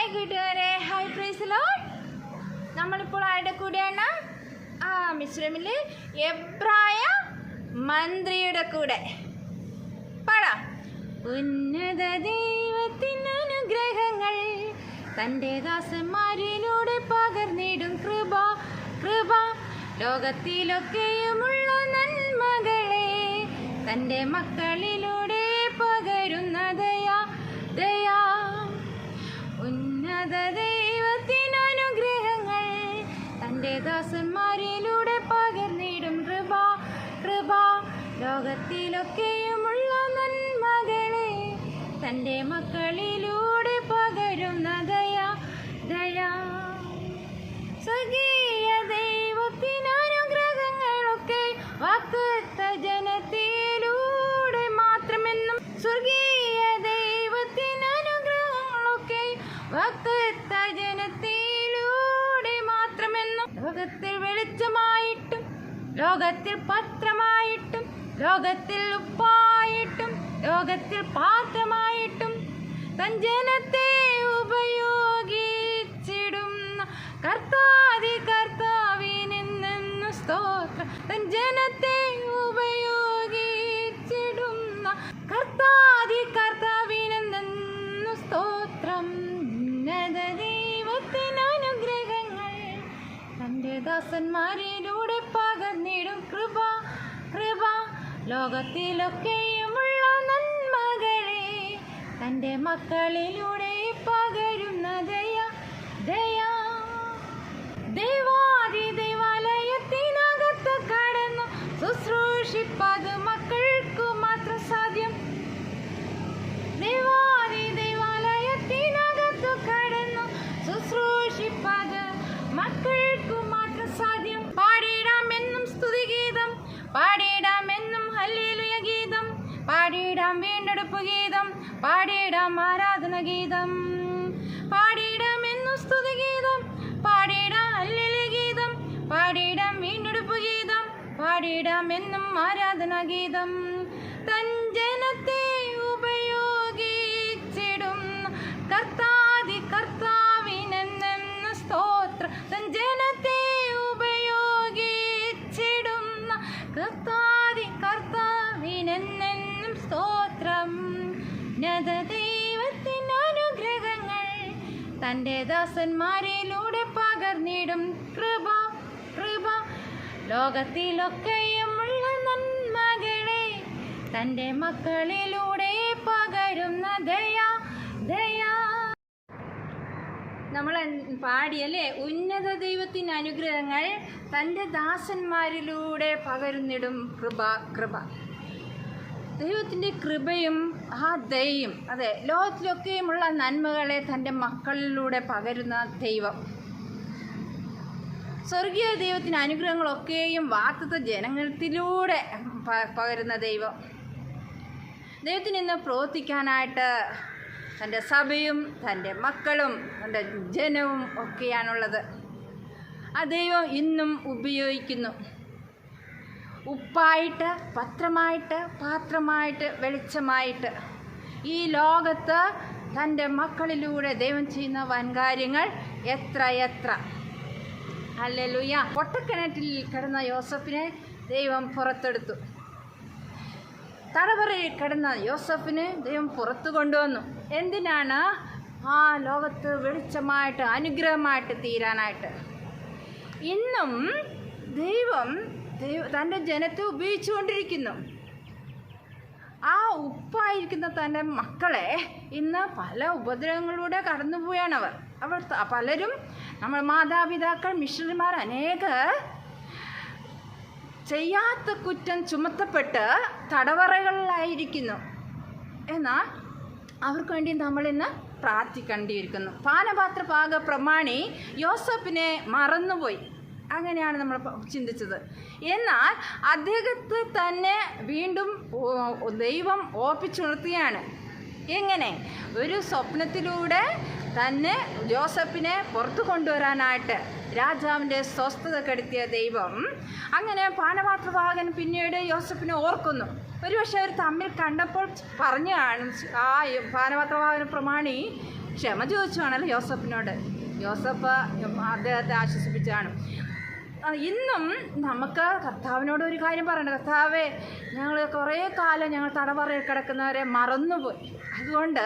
Hi കൂട്ടുകാരെ, hi praise Lord. നമ്മളിപ്പോൾ ആരുടെ കൂടെയാണ്? മിസ്രൈമിലെ എബ്രായ മന്ത്രിയുടെ കൂടെ. പാടാം. ഉന്നത ദൈവത്തിന് അനുഗ്രഹങ്ങൾ തൻ്റെ ദാസന്മാരിലൂടെ പകർന്നിടും കൃപ കൃപ. ലോകത്തിലൊക്കെയുമുള്ള നന്മകളെ തൻ്റെ മക്കളിലൂടെ പകരുന്ന ദയാ ദയാ. ഉന്നത ദൈവത്തിന് അനുഗ്രഹങ്ങൾ തൻ്റെ ദാസന്മാരിലൂടെ പകർന്നിടും കൃപ കൃപ. ലോകത്തിലൊക്കെയുമുള്ള നന്മകളെ തൻ്റെ മക്കളിലൂടെ പകരുന്ന ദയാ ദയാ. സ്വർഗീയ ദൈവത്തിന് അനുഗ്രഹങ്ങളൊക്കെ വാഗ്ദത്ത ജനത്തിലൂടെ മാത്രമെന്നും. സ്വർഗീയ ദൈവത്തിന് അനുഗ്രഹങ്ങളൊക്കെ വാഗ്ദത്ത ജനത്തിലൂടെ മാത്രമെന്നും. ലോകത്തിൽ വെളിച്ചമായിട്ടും ലോകത്തിൽ പത്രമായിട്ടും ലോകത്തിൽ ഉപ്പായിട്ടും ലോകത്തിൽ പാത്രമായിട്ടും തൻ ജനത്തെ ഉപയോഗിച്ചിടുന്ന കർത്താതി കർത്താവിനെന്നു സ്തോത്രം. തൻ ജനത്തെ ഉപയോഗിച്ചിടുന്ന കർത്താതി കർത്താവിനെന്നു സ്തോത്രം. ഉന്നത ദൈവത്തിന് അനുഗ്രഹങ്ങൾ തൻ്റെ ദാസന്മാരിലൂടെ പകർന്നിടും കൃപ കൃപ. ലോകത്തിലൊക്കെയുമുള്ള നന്മകളെ തൻ്റെ മക്കളിലൂടെ പകരുന്ന ദയാ ദയാ. ദൈവാദി ദൈവാലയത്തിനകത്ത് കടന്നു ശുശ്രൂഷിപ്പത് മക്കൾക്കു മാത്രം സാധ്യം. ദൈവാദി ദൈവാലയത്തിനകത്ത് കടന്നു ശുശ്രൂഷിപ്പത് മക്കൾക്കു മാത്രം സാധ്യം. പാടിയിടാമെന്നും സ്തുതിഗീതം, പാടിയിടാമെന്നും ഹല്ലേലൂയ ഗീതം, പാടിയിടാം വീണ്ടെടുപ്പ് ഗീതം, പാടിയിടാം ആരാധന ഗീതം. പാടിയിടാമെന്നും സ്തുതിഗീതം, പാടിയിടാം ഹല്ലേലൂയ ഗീതം, പാടിയിടാം വീണ്ടെടുപ്പ് ഗീതം, പാടിയിടാം എന്നും ആരാധന ഗീതം. തൻ ജനത്തെ ഉപയോഗിച്ചിടും കർത്താതി കർത്താവിനെന്നു സ്തോത്രം. തൻ ജനത്തെ ഉപയോഗിച്ചിടുന്ന കർത്താതി കർത്താവിനെന്നും സ്തോത്രം. ഉന്നത ദൈവത്തിന് അനുഗ്രഹങ്ങൾ തൻ്റെ ദാസന്മാരിലൂടെ പകർന്നിടും കൃപ കൃപ. ലോകത്തിലൊക്കെയുമുള്ള നന്മകളെ തൻ്റെ മക്കളിലൂടെ പകരുന്ന ദയാ ദയാ. നമ്മൾ പാടിയല്ലേ, ഉന്നത ദൈവത്തിന് അനുഗ്രഹങ്ങൾ തൻ്റെ ദാസന്മാരിലൂടെ പകരുന്നിടും കൃപ കൃപ. ദൈവത്തിൻ്റെ കൃപയും ആ ദയയും, അതെ, ലോകത്തിലൊക്കെയുമുള്ള നന്മകളെ തൻ്റെ മക്കളിലൂടെ പകരുന്ന ദൈവം. സ്വർഗീയ ദൈവത്തിന് അനുഗ്രഹങ്ങളൊക്കെയും വാഗ്ദത്ത ജനത്തിലൂടെ പകരുന്ന ദൈവം. ദൈവത്തിന് ഇന്ന് പ്രവർത്തിക്കാനായിട്ട് തൻ്റെ സഭയും തൻ്റെ മക്കളും തൻ്റെ ജനവും ഒക്കെയാണുള്ളത്. ആ ദൈവം ഇന്നും ഉപയോഗിക്കുന്നു. ഉപ്പായിട്ട്, പത്രമായിട്ട്, പാത്രമായിട്ട്, വെളിച്ചമായിട്ട് ഈ ലോകത്ത് തൻ്റെ മക്കളിലൂടെ ദൈവം ചെയ്യുന്ന വൻകാര്യങ്ങൾ എത്ര എത്ര. ഹല്ലേലൂയ. പൊട്ടക്കിണറ്റിൽ കിടന്ന യോസഫിനെ ദൈവം പുറത്തെടുത്തു. തടവറയിൽ കിടന്ന യോസഫിനെ ദൈവം പുറത്തു കൊണ്ടുവന്നു. എന്തിനാണ്? ആ ലോകത്ത് വെളിച്ചമായിട്ട് അനുഗ്രഹമായിട്ട് തീരാനായിട്ട്. ഇന്നും ദൈവം തൻ്റെ ജനത്തെ ഉപയോഗിച്ചുകൊണ്ടിരിക്കുന്നു. ആ ഉപ്പായിരിക്കുന്ന തൻ്റെ മക്കളെ ഇന്ന് പല ഉപദ്രവങ്ങളിലൂടെ കടന്നുപോയാണ് അവർ പലരും, നമ്മൾ മാതാപിതാക്കൾ, മിഷണറിമാർ അനേകർ ചെയ്യാത്ത കുറ്റം ചുമത്തപ്പെട്ട് തടവറകളിലായിരിക്കുന്നു. എന്നാൽ അവർക്ക് വേണ്ടി നമ്മളിന്ന് പ്രാർത്ഥിക്കേണ്ടിയിരിക്കുന്നു. പാനപാത്ര പാക പ്രമാണി യോസഫിനെ മറന്നുപോയി. അങ്ങനെയാണ് നമ്മൾ ചിന്തിച്ചത്. എന്നാൽ അദ്ദേഹത്തെ തന്നെ വീണ്ടും ദൈവം ഓർപ്പിച്ചുണർത്തുകയാണ്. എങ്ങനെ? ഒരു സ്വപ്നത്തിലൂടെ തന്നെ ജോസഫിനെ പുറത്തു കൊണ്ടുവരാനായിട്ട് രാജാവിൻ്റെ സ്വസ്ഥത കെടുത്തിയ ദൈവം. അങ്ങനെ പാനപാത്രവാഹകൻ പിന്നീട് യോസഫിനെ ഓർക്കുന്നു. ഒരുപക്ഷെ അവർ തമ്മിൽ കണ്ടപ്പോൾ പറഞ്ഞു കാണും, ആ പാനപാത്രവാഹകൻ പ്രമാണി ക്ഷമ ചോദിച്ചുവാണല്ലോ യോസഫിനോട്. യോസഫ് അദ്ദേഹത്തെ ആശ്വസിപ്പിച്ചാണ്. ഇന്നും നമുക്ക് കർത്താവിനോട് ഒരു കാര്യം പറയണ്ട. കർത്താവേ, ഞങ്ങൾ കുറേ കാലം ഞങ്ങൾ തടവറയിൽ കിടക്കുന്നവരെ മറന്നുപോയി, അതുകൊണ്ട്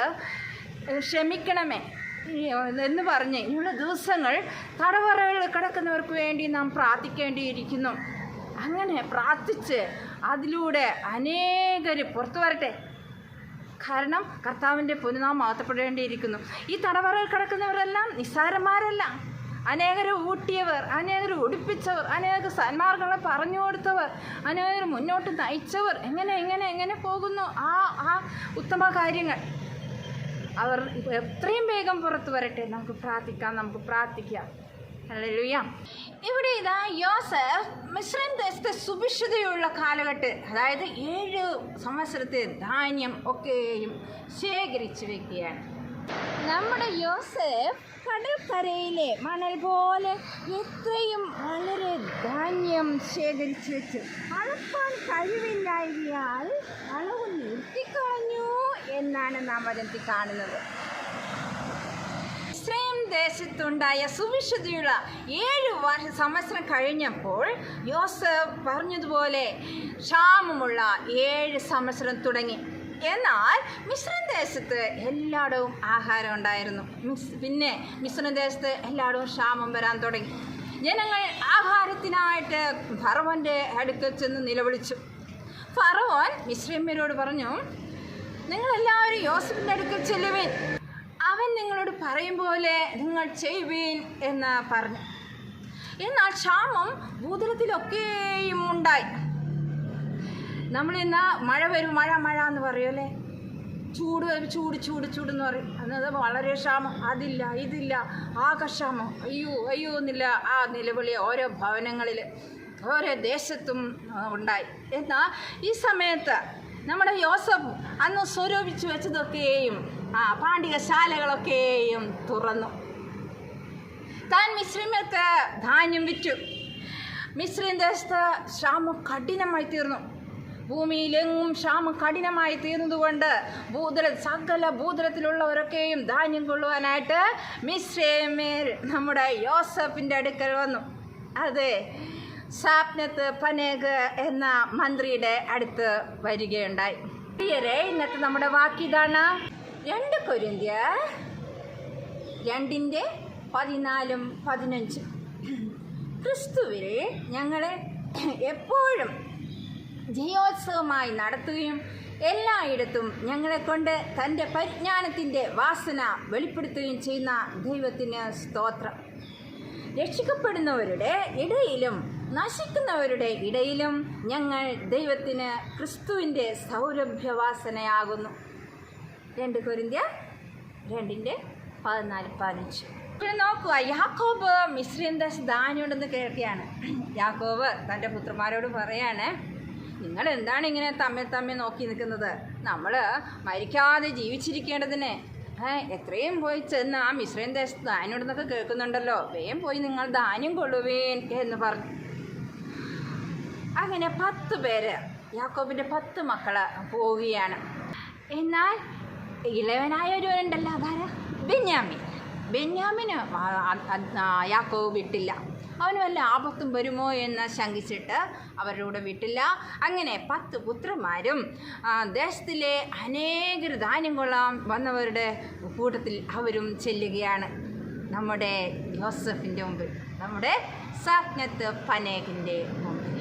ക്ഷമിക്കണമേ എന്ന് പറഞ്ഞ് ഇനിയുള്ള ദിവസങ്ങൾ തടവറകളിൽ കിടക്കുന്നവർക്ക് വേണ്ടി നാം പ്രാർത്ഥിക്കേണ്ടിയിരിക്കുന്നു. അങ്ങനെ പ്രാർത്ഥിച്ച് അതിലൂടെ അനേകർ പുറത്തു വരട്ടെ. കാരണം കർത്താവിൻ്റെ പൊന്നുനാം മഹത്വപ്പെടേണ്ടിയിരിക്കുന്നു. ഈ തടവറയിൽ കിടക്കുന്നവരെല്ലാം നിസ്സാരന്മാരല്ല. അനേകരെ ഊട്ടിയവർ, അനേകരെ ഒടിപ്പിച്ചവർ, അനേക സന്മാർഗങ്ങളെ പറഞ്ഞു കൊടുത്തവർ, അനേകർ മുന്നോട്ട് നയിച്ചവർ. എങ്ങനെ പോകുന്നു ആ ഉത്തമ കാര്യങ്ങൾ. അവർ എത്രയും വേഗം പുറത്തു വരട്ടെ. നമുക്ക് പ്രാർത്ഥിക്കാം. ഹല്ലേലൂയ. ഇവിടെ ഇതാ യോസഫ് മിസ്രൈം ദേശത്തെ സുഭിക്ഷതയുള്ള കാലഘട്ടം, അതായത് 7 സംവത്സരത്തെ ധാന്യം ഒക്കെയും ശേഖരിച്ചു വെക്കുകയാണ്. നമ്മുടെ യോസഫ് കടൽക്കരയിലെ മണൽ പോലെ എത്രയും വളരെ ധാന്യം ശേഖരിച്ചു വെച്ചു. അളപ്പാൻ കഴിവില്ലായതിനാൽ അളവ് നിർത്തിക്കളഞ്ഞു എന്നാണ് നാം വചനത്തിൽ കാണുന്നത്. മിസ്രൈം ദേശത്തുണ്ടായ സുവിശുദ്ധിയുള്ള 7 സംവത്സരം കഴിഞ്ഞപ്പോൾ യോസഫ് പറഞ്ഞതുപോലെ ക്ഷാമമുള്ള 7 സംവത്സരം തുടങ്ങി. എന്നാൽ മിസ്രൈം ദേശത്ത് എല്ലായിടവും ആഹാരം ഉണ്ടായിരുന്നു. പിന്നെ മിസ്രൈം ദേശത്ത് എല്ലായിടവും ക്ഷാമം വരാൻ തുടങ്ങി. ജനങ്ങൾ ആഹാരത്തിനായിട്ട് ഫറവോൻ്റെ അടുക്കൽ ചെന്ന് നിലവിളിച്ചു. ഫറവോൻ മിസ്രൈമ്യരോട് പറഞ്ഞു, നിങ്ങളെല്ലാവരും യോസഫിൻ്റെ അടുക്കൽ ചെല്ലുവിൻ, അവൻ നിങ്ങളോട് പറയും പോലെ നിങ്ങൾ ചെയ്യുവീൻ എന്ന് പറഞ്ഞു. എന്നാൽ ക്ഷാമം ഭൂതലത്തിലൊക്കെയും ഉണ്ടായി. നമ്മളിന്ന് മഴ വരും, മഴ എന്ന് പറയുമല്ലേ, ചൂട് എന്ന് പറയും. എന്നത് വളരെ ക്ഷാമം, അതില്ല ഇതില്ല, ആകക്ഷാമം, അയ്യോ എന്നില്ല. ആ നിലവിളി ഓരോ ഭവനങ്ങളിൽ ഓരോ ദേശത്തും ഉണ്ടായി. എന്നാൽ ഈ സമയത്ത് നമ്മുടെ യോസഫ് അന്ന് സ്വരൂപിച്ചു വെച്ചതൊക്കെയും പാണ്ഡികശാലകളൊക്കെയും തുറന്നു. താൻ മിസ്രൈമ്യർക്ക് ധാന്യം വിറ്റു. മിസ്രൈം ദേശത്ത് ക്ഷാമം കഠിനമായി തീർന്നു. ഭൂമിയിലെങ്ങും ക്ഷാമം കഠിനമായി തീർന്നതുകൊണ്ട് സകല ഭൂതലത്തിലുള്ളവരൊക്കെയും ധാന്യം കൊള്ളുവാനായിട്ട് മിസ്രൈമ്യർ നമ്മുടെ യോസഫിൻ്റെ അടുക്കൽ വന്നു. അതെ, സാപ്നത്ത് പനേഗ് എന്ന മന്ത്രിയുടെ അടുത്ത് വരികയുണ്ടായി. ഇന്നത്തെ നമ്മുടെ വാക്കിതാണ് 2 കൊരിന്ത്യർ 2:14-15. ക്രിസ്തുവിൽ ഞങ്ങളെ എപ്പോഴും ജയോത്സവമായി നടത്തുകയും എല്ലായിടത്തും ഞങ്ങളെക്കൊണ്ട് തൻ്റെ പരിജ്ഞാനത്തിൻ്റെ വാസന വെളിപ്പെടുത്തുകയും ചെയ്യുന്ന ദൈവത്തിന് സ്തോത്രം. രക്ഷിക്കപ്പെടുന്നവരുടെ ഇടയിലും നശിക്കുന്നവരുടെ ഇടയിലും ഞങ്ങൾ ദൈവത്തിന് ക്രിസ്തുവിൻ്റെ സൗരഭ്യവാസനയാകുന്നു. 2 കൊരിന്ത്യർ 2:14-15. ഇവിടെ നോക്കുക, യാക്കോബ് മിസ്രൈം ദേശത്ത് ധാന്യമുണ്ടെന്ന് കേൾക്കുകയാണ്. യാക്കോബ് തൻ്റെ പുത്രന്മാരോട് പറയാണ്, നിങ്ങൾ എന്താണ് ഇങ്ങനെ തമ്മിൽ നോക്കി നിൽക്കുന്നത്? നമ്മൾ മരിക്കാതെ ജീവിച്ചിരിക്കേണ്ടതിന് എത്രയും പോയി ചെന്ന് ആ മിസ്രൈം ദേശത്ത് ധാന്യമുണ്ടെന്നൊക്കെ കേൾക്കുന്നുണ്ടല്ലോ, വേഗം പോയി നിങ്ങൾ ധാന്യം കൊള്ളുവേൻ എന്ന് പറഞ്ഞു. അങ്ങനെ 10 പേര്, യാക്കോബിൻ്റെ 10 മക്കള് പോവുകയാണ്. എന്നാൽ ഇളവനായ ഒരുവനുണ്ടല്ലോ, അതാരാ? ബെന്യാമിന് യാക്കോബ് വിട്ടില്ല. അവന് വല്ല ആപത്തും വരുമോ എന്ന് ശങ്കിച്ചിട്ട് അവരുടെ കൂടെ വിട്ടില്ല. അങ്ങനെ 10 പുത്രന്മാരും ദേശത്തിലെ അനേകർ ധാന്യം കൊള്ളാൻ വന്നവരുടെ കൂട്ടത്തിൽ അവരും ചെല്ലുകയാണ് നമ്മുടെ യോസഫിൻ്റെ മുമ്പിൽ, നമ്മുടെ സാപ്നത്ത് പനേഗിൻ്റെ മുമ്പിൽ.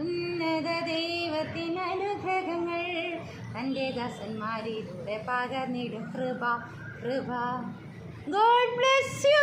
ഉന്നത ദൈവത്തിന് അനുഗ്രഹങ്ങൾ തൻ്റെ ദാസന്മാരിലൂടെ പകർന്നിടും കൃപ. God bless you.